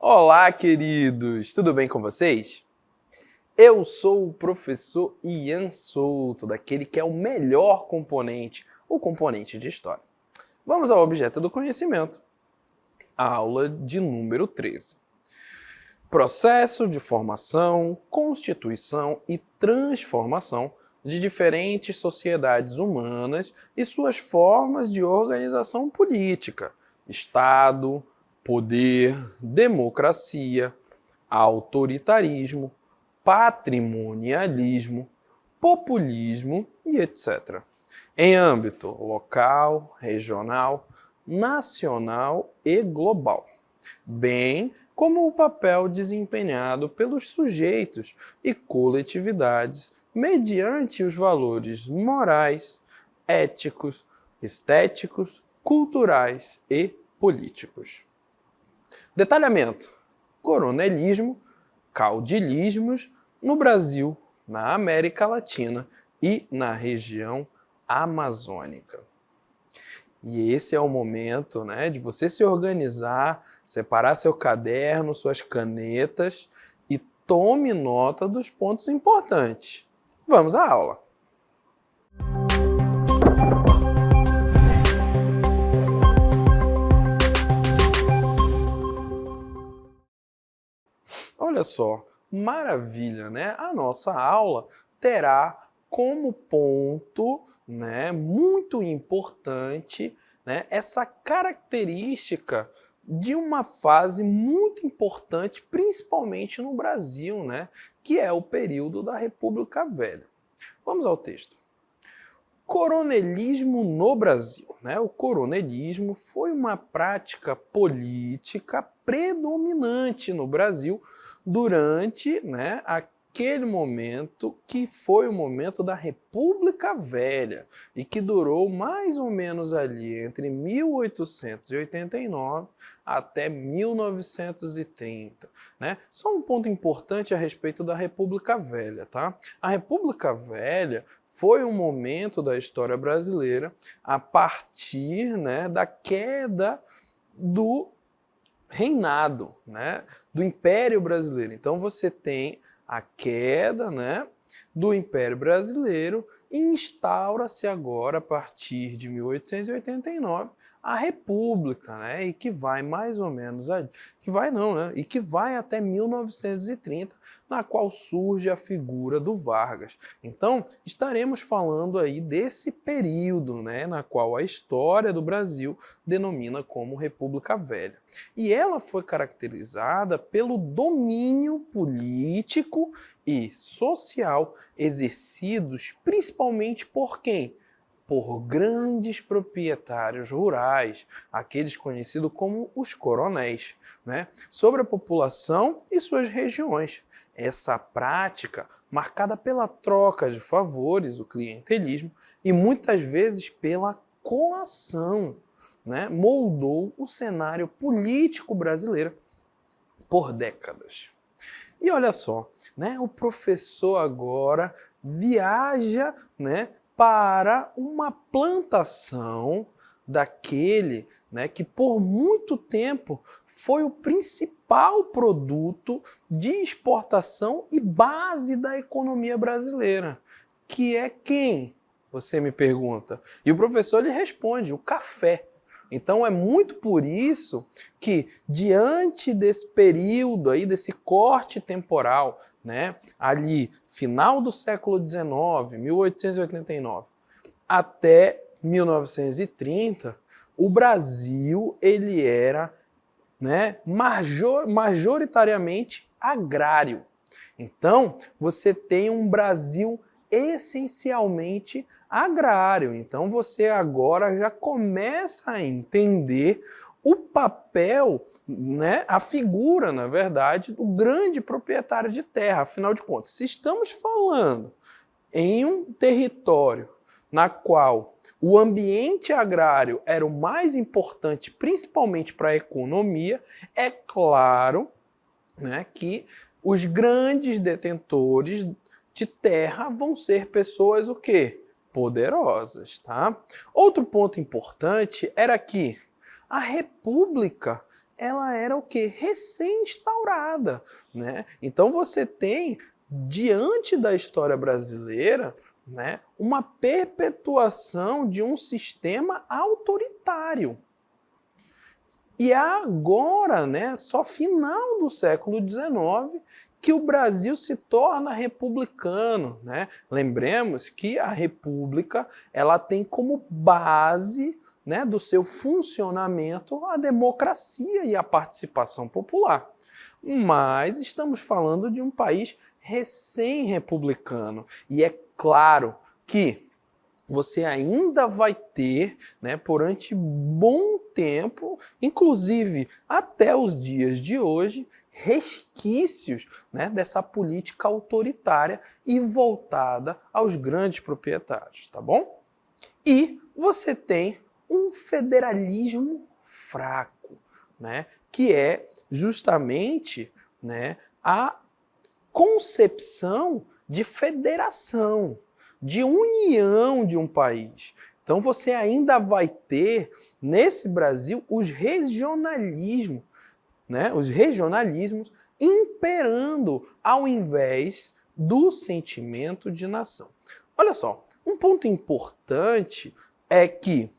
Olá, queridos! Tudo bem com vocês? Eu sou o professor Ian Souto, daquele que é o melhor componente, o componente de história. Vamos ao objeto do conhecimento. Aula de número 13. Processo de formação, constituição e transformação de diferentes sociedades humanas e suas formas de organização política, Estado, poder, democracia, autoritarismo, patrimonialismo, populismo e etc. Em âmbito local, regional, nacional e global, bem como o papel desempenhado pelos sujeitos e coletividades mediante os valores morais, éticos, estéticos, culturais e políticos. Detalhamento: coronelismo, caudilismos no Brasil, na América Latina e na região amazônica. E esse é o momento, né, de você se organizar, separar seu caderno, suas canetas e tome nota dos pontos importantes. Vamos à aula! Olha só, maravilha, né? A nossa aula terá como ponto, né, muito importante, né, essa característica de uma fase muito importante, principalmente no Brasil, né, que é o período da República Velha. Vamos ao texto. Coronelismo no Brasil, né? O coronelismo foi uma prática política predominante no Brasil durante, né, aquele momento que foi o momento da República Velha e que durou mais ou menos ali entre 1889 até 1930. Né? Só um ponto importante a respeito da República Velha, tá? A República Velha foi um momento da história brasileira a partir, né, da queda do reinado, né, do Império Brasileiro. Então você tem a queda, né, do Império Brasileiro e instaura-se agora, a partir de 1889, a República, né, e que vai mais ou menos, que vai não, né, e que vai até 1930, na qual surge a figura do Vargas. Então, estaremos falando aí desse período, né, na qual a história do Brasil denomina como República Velha. E ela foi caracterizada pelo domínio político e social exercidos principalmente por quem? Por grandes proprietários rurais, aqueles conhecidos como os coronéis, né, sobre a população e suas regiões. Essa prática, marcada pela troca de favores, o clientelismo, e muitas vezes pela coação, né, moldou o cenário político brasileiro por décadas. E olha só, né, o professor agora viaja, né, para uma plantação daquele, né, que por muito tempo foi o principal produto de exportação e base da economia brasileira, que é quem? Você me pergunta. E o professor lhe responde, o café. Então é muito por isso que, diante desse período aí, desse corte temporal, né, ali, final do século XIX, 1889, até 1930, o Brasil ele era, né, majoritariamente agrário. Então, você tem um Brasil essencialmente agrário. Então, você agora já começa a entender o papel, né, a figura, na verdade, do grande proprietário de terra. Afinal de contas, se estamos falando em um território na qual o ambiente agrário era o mais importante, principalmente para a economia, é claro, né, que os grandes detentores de terra vão ser pessoas o quê? Poderosas, tá? Outro ponto importante era que a República ela era o quê? Recém-instaurada, né? Então você tem, diante da história brasileira, né, uma perpetuação de um sistema autoritário. E agora, né, só final do século XIX, que o Brasil se torna republicano, né? Lembremos que a república ela tem como base, né, do seu funcionamento a democracia e a participação popular. Mas estamos falando de um país recém-republicano. E é claro que você ainda vai ter, né, durante bom tempo, inclusive até os dias de hoje, resquícios, né, dessa política autoritária e voltada aos grandes proprietários, tá bom? E você tem um federalismo fraco, né, que é justamente, né, a concepção de federação, de união de um país. Então você ainda vai ter, nesse Brasil, os regionalismos, né? Os regionalismos imperando ao invés do sentimento de nação. Olha só, um ponto importante é que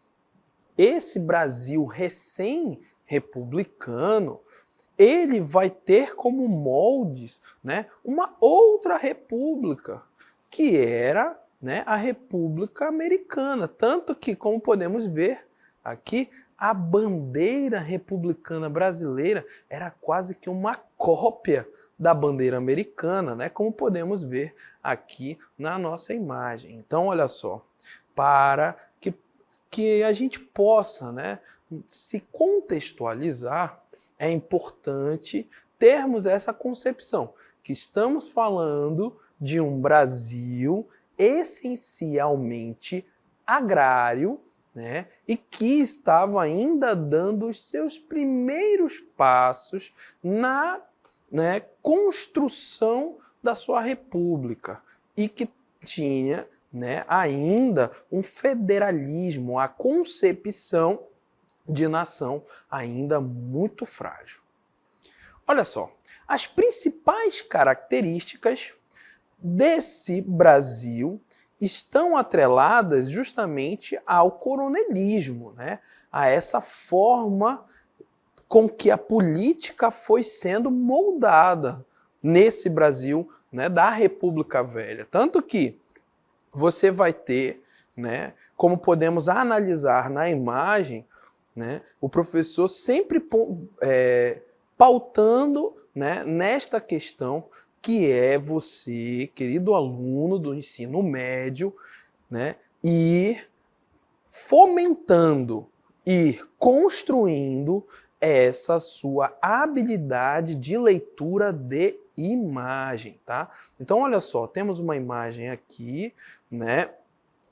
esse Brasil recém-republicano, ele vai ter como moldes, né, uma outra república, que era, né, a República Americana. Tanto que, como podemos ver aqui, a bandeira republicana brasileira era quase que uma cópia da bandeira americana, né, como podemos ver aqui na nossa imagem. Então, olha só, para que a gente possa, né, se contextualizar, é importante termos essa concepção, que estamos falando de um Brasil essencialmente agrário, né, e que estava ainda dando os seus primeiros passos na, né, construção da sua república e que tinha, né, ainda um federalismo, a concepção de nação ainda muito frágil. Olha só, as principais características desse Brasil estão atreladas justamente ao coronelismo, né? A essa forma com que a política foi sendo moldada nesse Brasil, né, da República Velha. Tanto que você vai ter, né, como podemos analisar na imagem, né, o professor sempre pautando, né, nesta questão que é você, querido aluno do ensino médio, né, ir fomentando, ir construindo essa sua habilidade de leitura de imagem, tá? Então, olha só, temos uma imagem aqui, né,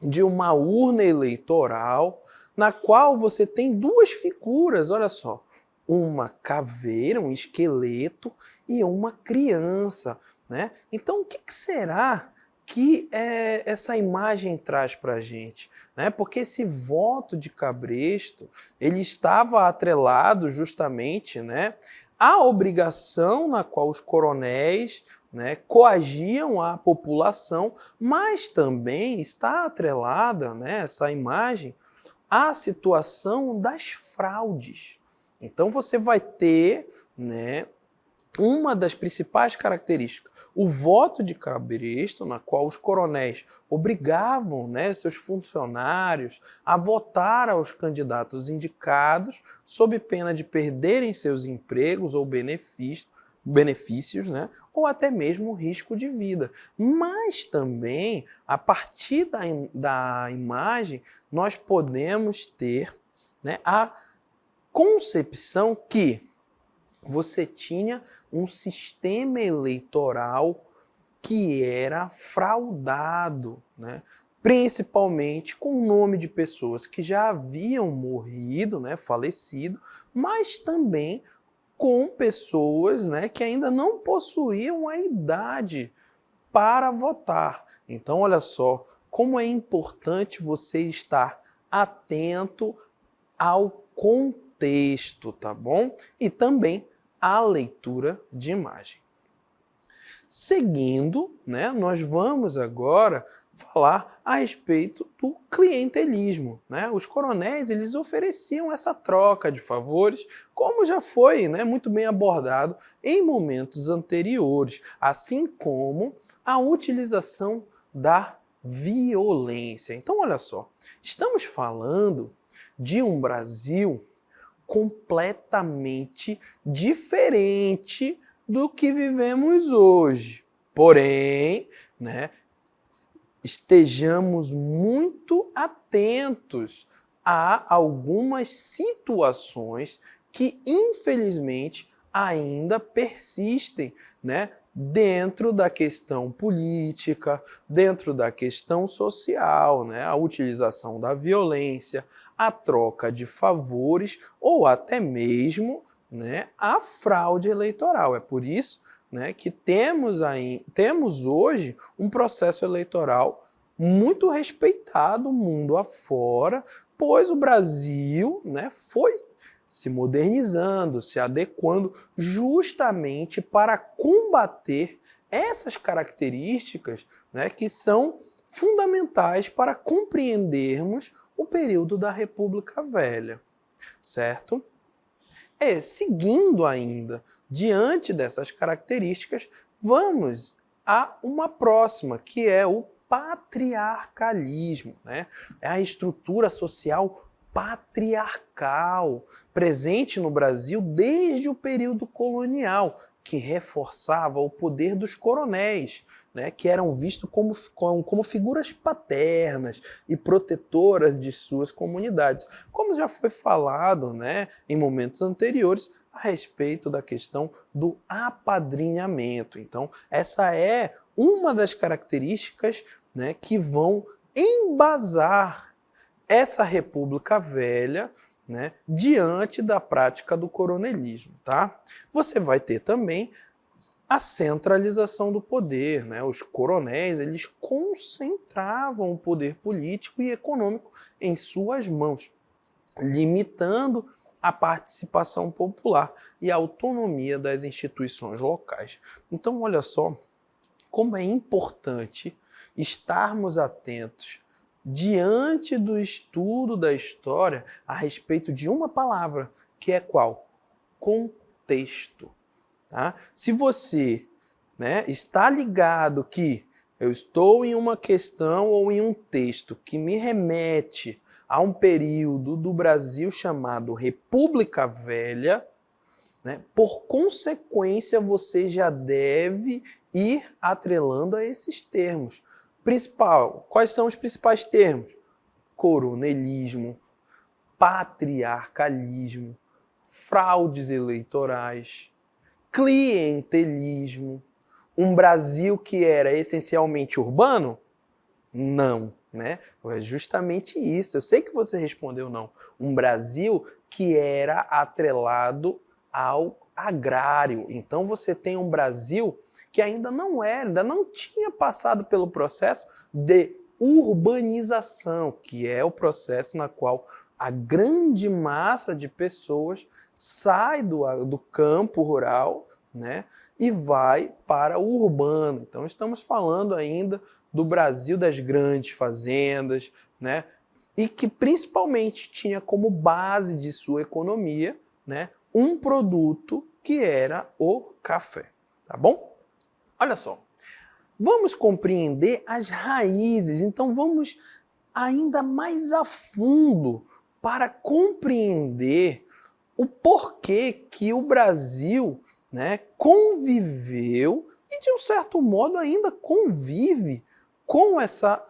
de uma urna eleitoral, na qual você tem duas figuras, olha só, uma caveira, um esqueleto e uma criança, né? Então, o que será que essa imagem traz para a gente? Né? Porque esse voto de Cabresto, ele estava atrelado justamente, né, à obrigação na qual os coronéis, né, coagiam a população, mas também está atrelada, né, essa imagem à situação das fraudes. Então você vai ter, né, uma das principais características, o voto de Cabresto, na qual os coronéis obrigavam, né, seus funcionários a votar aos candidatos indicados sob pena de perderem seus empregos ou benefícios, né, ou até mesmo risco de vida. Mas também, a partir da imagem, nós podemos ter, né, a concepção que você tinha um sistema eleitoral que era fraudado, né? Principalmente com o nome de pessoas que já haviam morrido, né, falecido, mas também com pessoas, né, que ainda não possuíam a idade para votar. Então, olha só, como é importante você estar atento ao contexto texto, tá bom? E também a leitura de imagem. Seguindo, né, nós vamos agora falar a respeito do clientelismo, né? Os coronéis, eles ofereciam essa troca de favores, como já foi, né, muito bem abordado em momentos anteriores, assim como a utilização da violência. Então, olha só, estamos falando de um Brasil completamente diferente do que vivemos hoje. Porém, né, estejamos muito atentos a algumas situações que, infelizmente, ainda persistem, né, dentro da questão política, dentro da questão social, né, a utilização da violência, a troca de favores ou até mesmo, né, a fraude eleitoral. É por isso, né, que temos hoje um processo eleitoral muito respeitado mundo afora, pois o Brasil, né, foi se modernizando, se adequando justamente para combater essas características, né, que são fundamentais para compreendermos o período da República Velha, certo? Seguindo ainda, diante dessas características, vamos a uma próxima, que é o patriarcalismo, né? É a estrutura social patriarcal, presente no Brasil desde o período colonial, que reforçava o poder dos coronéis, né, que eram vistos como figuras paternas e protetoras de suas comunidades. Como já foi falado, né, em momentos anteriores, a respeito da questão do apadrinhamento. Então, essa é uma das características, né, que vão embasar essa República Velha, né, diante da prática do coronelismo. Tá? Você vai ter também a centralização do poder, né? Os coronéis, eles concentravam o poder político e econômico em suas mãos, limitando a participação popular e a autonomia das instituições locais. Então, olha só como é importante estarmos atentos diante do estudo da história a respeito de uma palavra, que é qual? Contexto. Tá? Se você, né, está ligado que eu estou em uma questão ou em um texto que me remete a um período do Brasil chamado República Velha, né, por consequência você já deve ir atrelando a esses termos. Quais são os principais termos? Coronelismo, patriarcalismo, fraudes eleitorais, clientelismo. Um Brasil que era essencialmente urbano? Não, né? É justamente isso. Eu sei que você respondeu não. Um Brasil que era atrelado ao agrário. Então você tem um Brasil que ainda não tinha passado pelo processo de urbanização, que é o processo na qual a grande massa de pessoas sai do campo rural, né, e vai para o urbano. Então estamos falando ainda do Brasil das grandes fazendas, né, e que principalmente tinha como base de sua economia, né, um produto que era o café, tá bom? Olha só, vamos compreender as raízes, então vamos ainda mais a fundo para compreender o porquê que o Brasil, né, conviveu e, de um certo modo, ainda convive com essa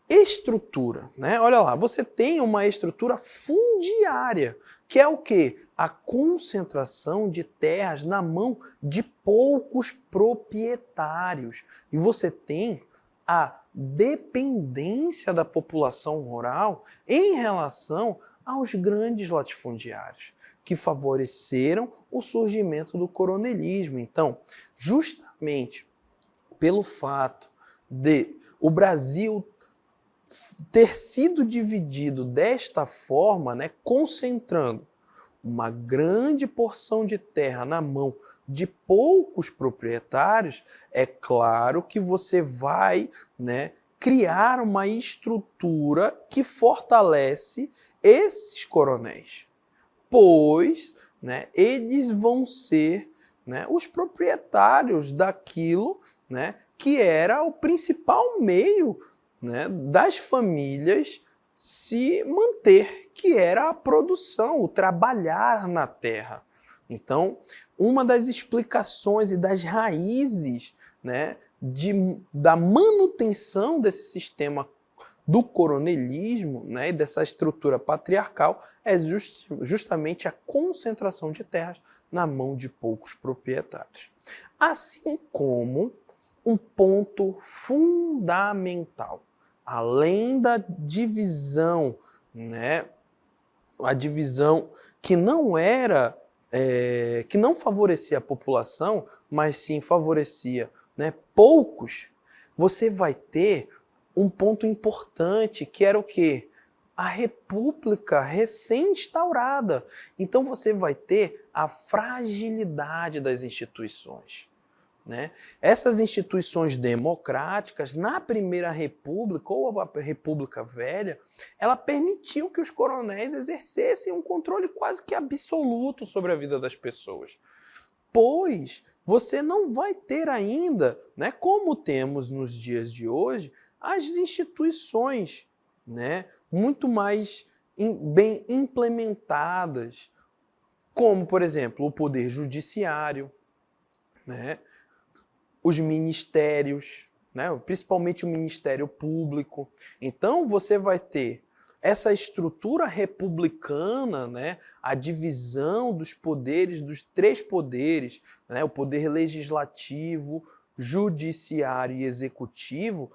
estrutura. Né? Olha lá, você tem uma estrutura fundiária, que é o quê? A concentração de terras na mão de poucos proprietários. E você tem a dependência da população rural em relação aos grandes latifundiários, que favoreceram o surgimento do coronelismo. Então, justamente pelo fato de o Brasil ter sido dividido desta forma, né, concentrando uma grande porção de terra na mão de poucos proprietários, é claro que você vai, né, criar uma estrutura que fortalece esses coronéis, pois, né, eles vão ser, né, os proprietários daquilo, né, que era o principal meio, né, das famílias se manter, que era a produção, o trabalhar na terra. Então, uma das explicações e das raízes, né, da manutenção desse sistema do coronelismo, né, e dessa estrutura patriarcal é justamente a concentração de terras na mão de poucos proprietários. Assim como um ponto fundamental, além da divisão, né, a divisão que não era, que não favorecia a população, mas sim favorecia, né, poucos, você vai ter um ponto importante, que era o quê? A república recém-instaurada. Então você vai ter a fragilidade das instituições, né? Essas instituições democráticas, na Primeira República ou a República Velha, ela permitiu que os coronéis exercessem um controle quase que absoluto sobre a vida das pessoas. Pois você não vai ter ainda, né, como temos nos dias de hoje, as instituições, né, muito mais bem implementadas, como, por exemplo, o poder judiciário, né, os ministérios, né, principalmente o Ministério Público. Então você vai ter essa estrutura republicana, né, a divisão dos poderes, dos três poderes, né, o poder legislativo, judiciário e executivo,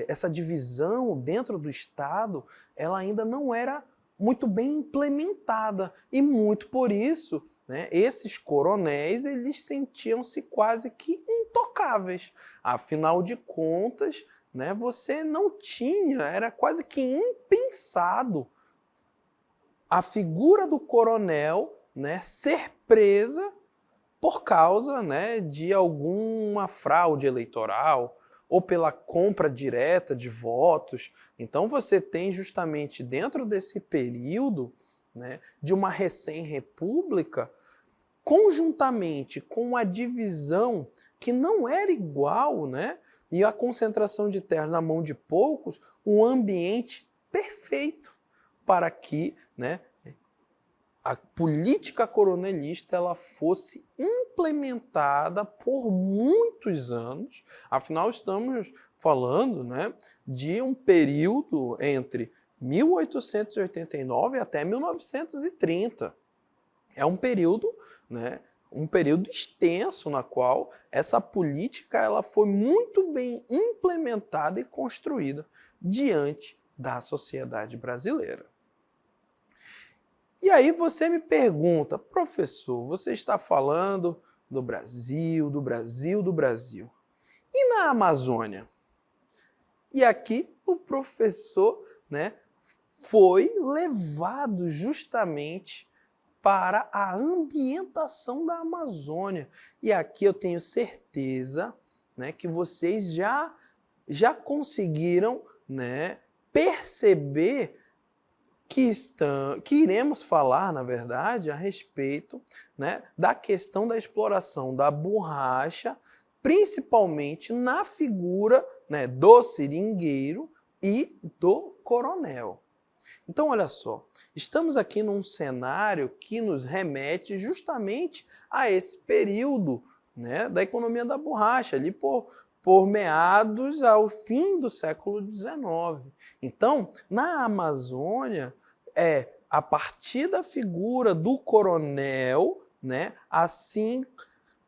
essa divisão dentro do Estado, ela ainda não era muito bem implementada, e muito por isso, né, esses coronéis, eles sentiam-se quase que intocáveis. Afinal de contas, né, você não tinha, era quase que impensado a figura do coronel, né, ser presa por causa, né, de alguma fraude eleitoral ou pela compra direta de votos. Então você tem justamente dentro desse período, né, de uma recém-república, conjuntamente com a divisão que não era igual, né, e a concentração de terras na mão de poucos, um ambiente perfeito para que, né, a política coronelista ela fosse implementada por muitos anos. Afinal, estamos falando, né, de um período entre 1889 até 1930. É um período, né, um período extenso na qual essa política ela foi muito bem implementada e construída diante da sociedade brasileira. E aí você me pergunta, professor, você está falando do Brasil, do Brasil, do Brasil. E na Amazônia? E aqui o professor, né, foi levado justamente para a ambientação da Amazônia. E aqui eu tenho certeza, né, que vocês já conseguiram, né, perceber que iremos falar, na verdade, a respeito, né, da questão da exploração da borracha, principalmente na figura, né, do seringueiro e do coronel. Então, olha só, estamos aqui num cenário que nos remete justamente a esse período, né, da economia da borracha, ali por meados ao fim do século XIX. Então, na Amazônia, a partir da figura do coronel, né, assim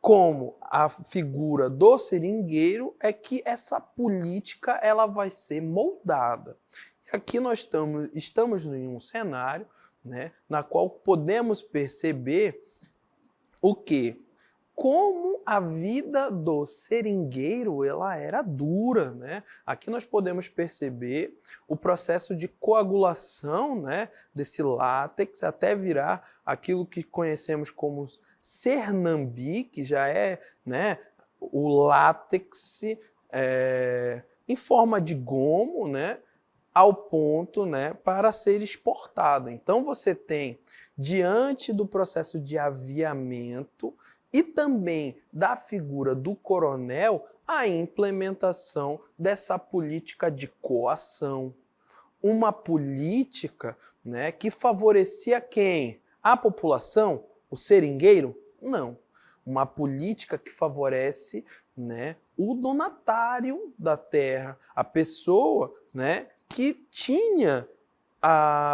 como a figura do seringueiro, é que essa política ela vai ser moldada. E aqui nós estamos em um cenário, né, na qual podemos perceber o quê? como a vida do seringueiro ela era dura, né? Aqui nós podemos perceber o processo de coagulação, né, desse látex até virar aquilo que conhecemos como Cernambi, que já é, né, o látex em forma de gomo, né, ao ponto, né, para ser exportado. Então você tem, diante do processo de aviamento e também da figura do coronel, a implementação dessa política de coação. Uma política, né, que favorecia quem? A população? O seringueiro? Não. Uma política que favorece, né, o donatário da terra, a pessoa, né, que tinha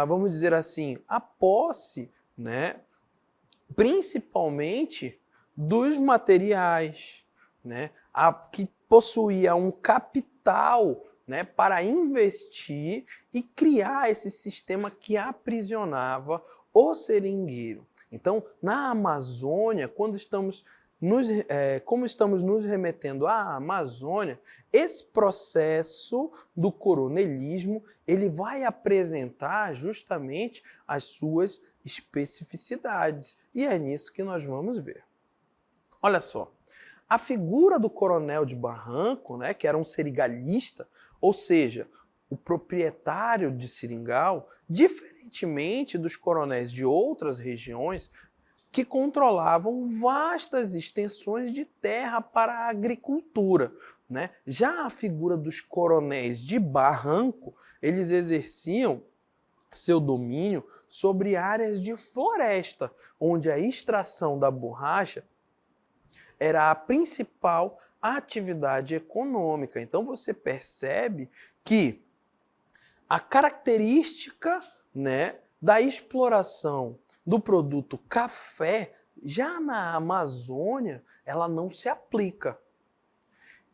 vamos dizer assim, a posse, né, principalmente dos materiais, né, que possuía um capital, né, para investir e criar esse sistema que aprisionava o seringueiro. Então, na Amazônia, como estamos nos remetendo à Amazônia, esse processo do coronelismo ele vai apresentar justamente as suas especificidades. E é nisso que nós vamos ver. Olha só, a figura do coronel de Barranco, né, que era um seringalista, ou seja, o proprietário de seringal, diferentemente dos coronéis de outras regiões, que controlavam vastas extensões de terra para a agricultura, né? Já a figura dos coronéis de Barranco, eles exerciam seu domínio sobre áreas de floresta, onde a extração da borracha era a principal atividade econômica. Então você percebe que a característica, né, da exploração do produto café, já na Amazônia, ela não se aplica.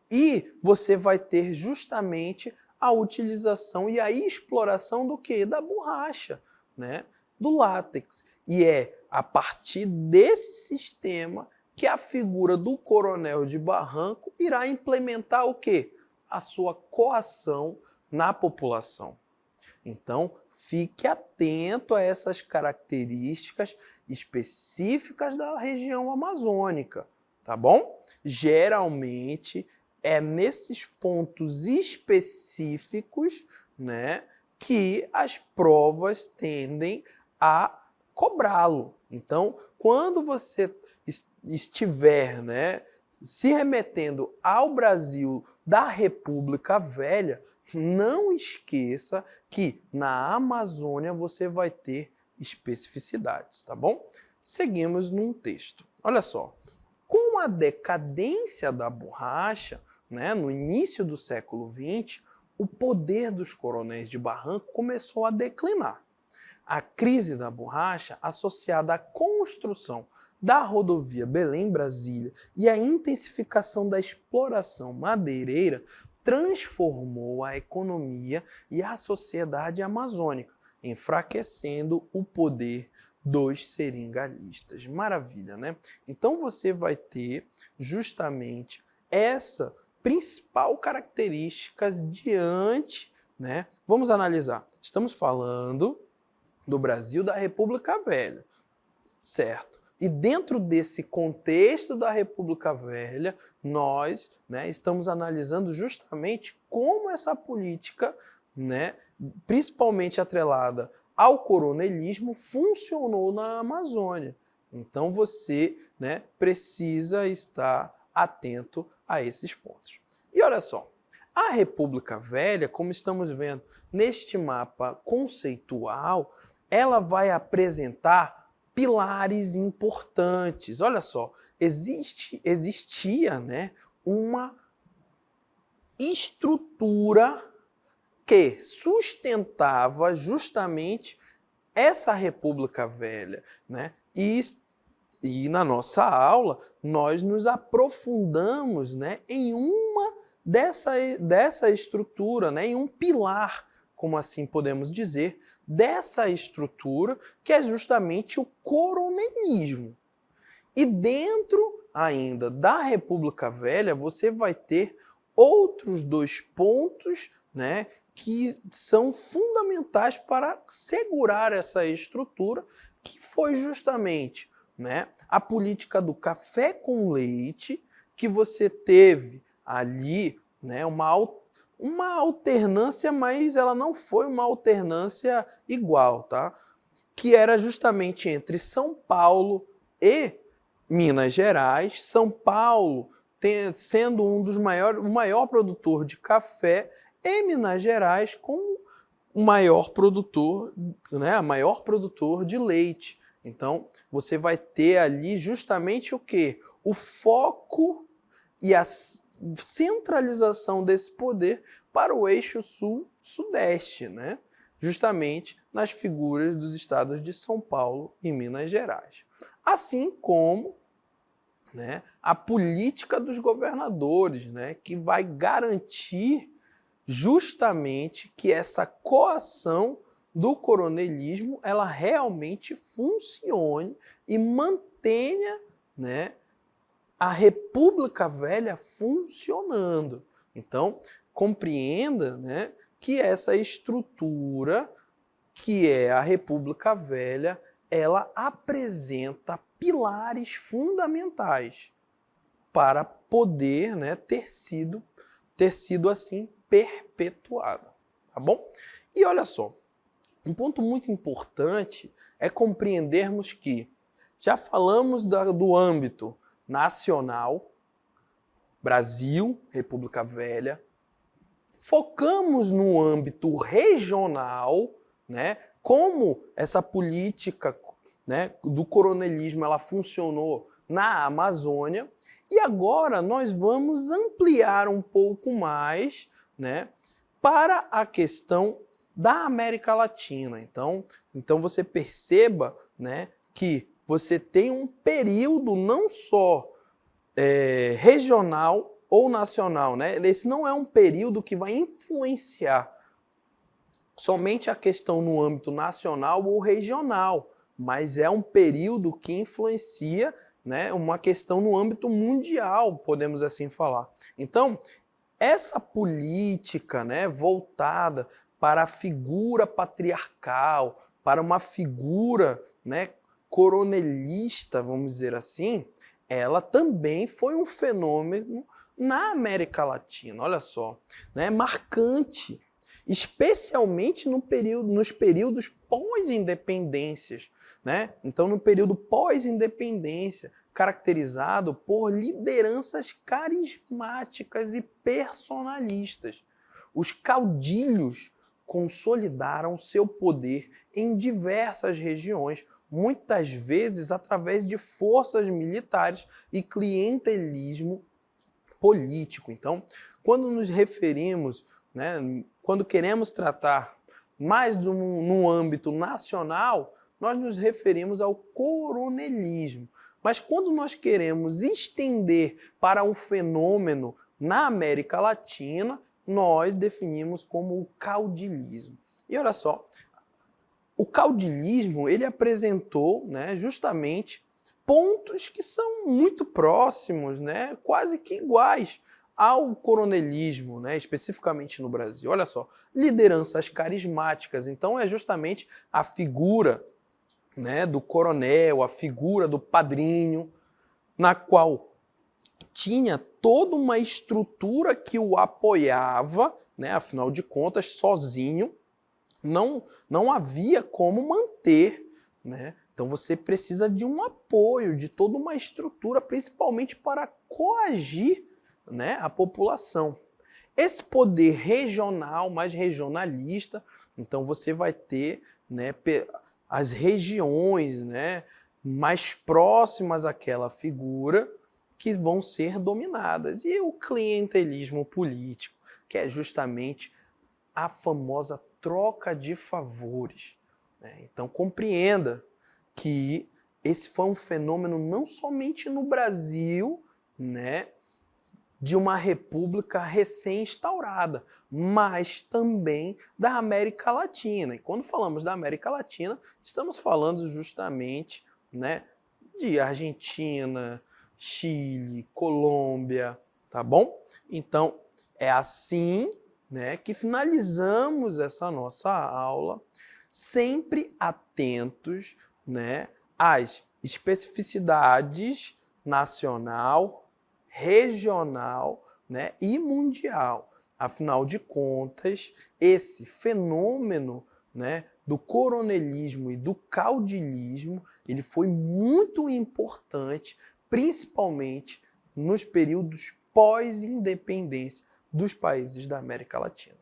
E você vai ter justamente a utilização e a exploração do quê? Da borracha, né? Do látex. E é a partir desse sistema que a figura do coronel de Barranco irá implementar o quê? A sua coação na população. Então, fique atento a essas características específicas da região amazônica, tá bom? Geralmente é nesses pontos específicos, né, que as provas tendem a cobrá-lo. Então, quando você estiver, né, se remetendo ao Brasil da República Velha, não esqueça que na Amazônia você vai ter especificidades, tá bom? Seguimos num texto. Olha só. Com a decadência da borracha, né, no início do século XX, o poder dos coronéis de Barranco começou a declinar. A crise da borracha, associada à construção da rodovia Belém-Brasília e à intensificação da exploração madeireira, transformou a economia e a sociedade amazônica, enfraquecendo o poder dos seringalistas. Maravilha, né? Então você vai ter justamente essa principal características diante, né? Vamos analisar. Estamos falando do Brasil da República Velha, certo? E dentro desse contexto da República Velha, nós, né, estamos analisando justamente como essa política, né, principalmente atrelada ao coronelismo, funcionou na Amazônia. Então você, né, precisa estar atento a esses pontos. E olha só, a República Velha, como estamos vendo neste mapa conceitual, ela vai apresentar pilares importantes. Olha só, existia, né, uma estrutura que sustentava justamente essa República Velha, né? E na nossa aula nós nos aprofundamos, né, em uma dessa estrutura, né, em um pilar, como assim podemos dizer, dessa estrutura, que é justamente o coronelismo. E dentro ainda da República Velha, você vai ter outros dois pontos, né, que são fundamentais para segurar essa estrutura, que foi justamente, né, a política do café com leite, que você teve ali, né, uma alternância, mas ela não foi uma alternância igual, tá? Que era justamente entre São Paulo e Minas Gerais. São Paulo sendo o maior produtor de café, e Minas Gerais com o maior produtor, né, a maior produtor de leite. Então, você vai ter ali justamente o quê? O foco e a centralização desse poder para o eixo sul-sudeste, né? Justamente nas figuras dos estados de São Paulo e Minas Gerais. Assim como, né, a política dos governadores, né, que vai garantir justamente que essa coação do coronelismo ela realmente funcione e mantenha, né, a República Velha funcionando. Então, compreenda, né, que essa estrutura, que é a República Velha, ela apresenta pilares fundamentais para poder, né, ter sido assim perpetuada, tá bom? E olha só, um ponto muito importante é compreendermos que já falamos do âmbito nacional, Brasil, República Velha, focamos no âmbito regional, né, como essa política, né, do coronelismo ela funcionou na Amazônia, e agora nós vamos ampliar um pouco mais, né, para a questão da América Latina. Então você perceba, né, que você tem um período não só regional ou nacional, né? Esse não é um período que vai influenciar somente a questão no âmbito nacional ou regional, mas é um período que influencia, né, uma questão no âmbito mundial, podemos assim falar. Então, essa política, né, voltada para a figura patriarcal, para uma figura, né, coronelista, vamos dizer assim, ela também foi um fenômeno na América Latina, olha só, né, marcante, especialmente nos períodos pós-independências, né? Então, no período pós-independência, caracterizado por lideranças carismáticas e personalistas. Os caudilhos consolidaram seu poder em diversas regiões, muitas vezes através de forças militares e clientelismo político. Então, quando nos referimos, né, quando queremos tratar mais no âmbito nacional, nós nos referimos ao coronelismo. Mas quando nós queremos estender para um fenômeno na América Latina, nós definimos como o caudilismo. E olha só, o caudilismo ele apresentou, né, justamente pontos que são muito próximos, né, quase que iguais ao coronelismo, né, especificamente no Brasil. Olha só, lideranças carismáticas, então é justamente a figura, né, do coronel, a figura do padrinho, na qual tinha toda uma estrutura que o apoiava, né, afinal de contas, sozinho, não havia como manter, né? Então você precisa de um apoio, de toda uma estrutura, principalmente para coagir, né, a população. Esse poder regional, mais regionalista, então você vai ter, né, as regiões, né, mais próximas àquela figura que vão ser dominadas. E o clientelismo político, que é justamente a famosa troca de favores, né? Então compreenda que esse foi um fenômeno não somente no Brasil, né, de uma república recém-instaurada, mas também da América Latina. E quando falamos da América Latina, estamos falando justamente, né, de Argentina, Chile, Colômbia, tá bom? Então, é assim, né, que finalizamos essa nossa aula, sempre atentos, né, às especificidades nacional, regional, né, e mundial. Afinal de contas, esse fenômeno, né, do coronelismo e do caudilismo, ele foi muito importante, principalmente nos períodos pós-independência dos países da América Latina.